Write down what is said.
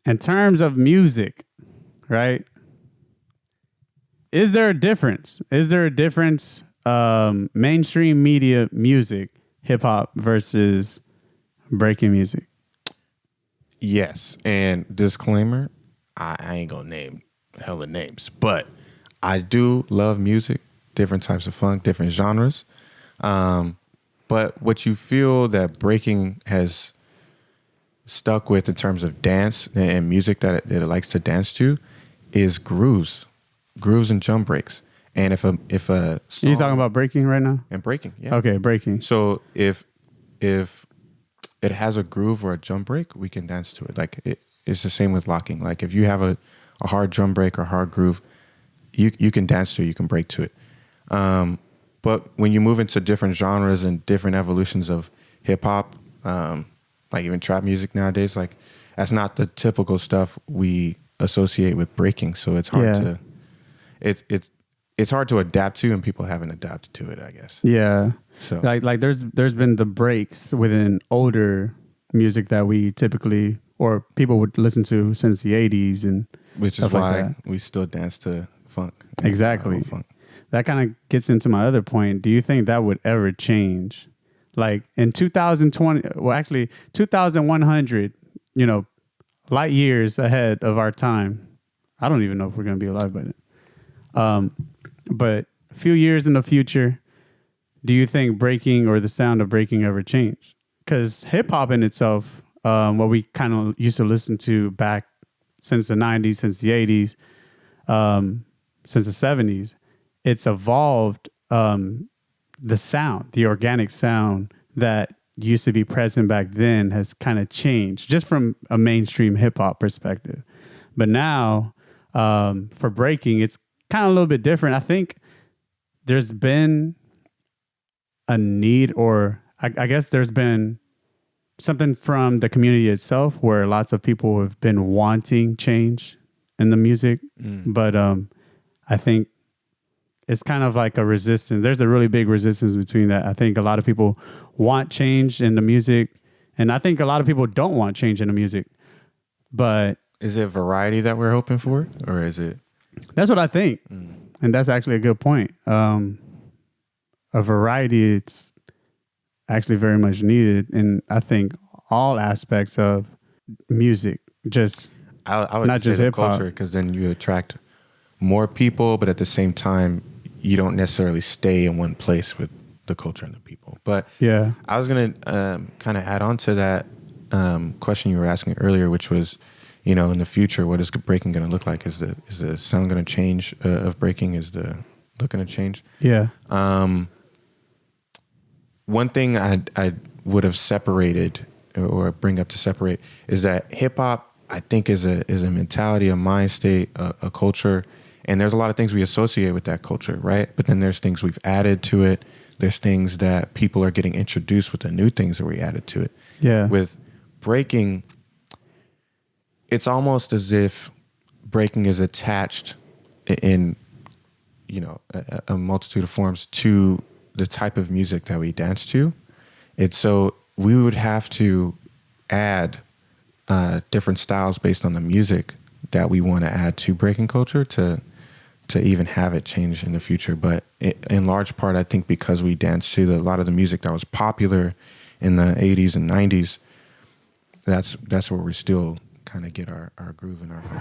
In terms of music, right? Is there a difference? Is there a difference? Mainstream media music, hip hop versus breaking music. Yes, and disclaimer, I ain't gonna name hella names, but I do love music, different types of funk, different genres. But what you feel that breaking has stuck with in terms of dance and music that it likes to dance to is grooves and jump breaks. And if a song, you talking about breaking right now? And breaking, yeah. Okay, breaking. So if it has a groove or a jump break, we can dance to it. It's the same with locking. Like if you have a hard drum break or hard groove, you can dance to it, you can break to it. But when you move into different genres and different evolutions of hip hop, like even trap music nowadays, like that's not the typical stuff we associate with breaking. So it's hard to it's hard to adapt to, and people haven't adapted to it, I guess. Yeah. So like there's been the breaks within older music that we typically or people would listen to since the 80s and which is why we still dance to funk. Exactly. Funk. That kind of gets into my other point. Do you think that would ever change? Like in 2020, well, actually 2100, light years ahead of our time. I don't even know if we're going to be alive by then. But a few years in the future, do you think breaking or the sound of breaking ever changed? Because hip hop in itself, what we kind of used to listen to back since the 90s, since the 80s, since the 70s, it's evolved. The sound, the organic sound that used to be present back then has kind of changed just from a mainstream hip hop perspective. But now for breaking, it's kind of a little bit different. I think there's been a need, or I guess there's been something from the community itself where lots of people have been wanting change in the music. But I think it's kind of like a resistance. There's a really big resistance between that. I think a lot of people want change in the music, and I think a lot of people don't want change in the music. But is it variety that we're hoping for, or is it? That's what I think. And that's actually a good point. A variety, it's actually very much needed. And I think all aspects of music, just I would not say just the hip hop. culture, because then you attract more people, but at the same time, you don't necessarily stay in one place with the culture and the people. But yeah, I was going to kind of add on to that question you were asking earlier, which was, in the future, what is breaking going to look like? Is the sound going to change of breaking? Is the look going to change? Yeah. One thing I would have separated or bring up to separate is that hip hop, I think, is a mentality, a mind state, a culture. And there's a lot of things we associate with that culture, right? But then there's things we've added to it. There's things that people are getting introduced with, the new things that we added to it. Yeah. With breaking, it's almost as if breaking is attached in, a multitude of forms to the type of music that we dance to. It's so we would have to add different styles based on the music that we want to add to breaking culture to even have it change in the future. But in large part, I think because we dance to a lot of the music that was popular in the 80s and 90s, that's where we still kind of get our groove and our fun.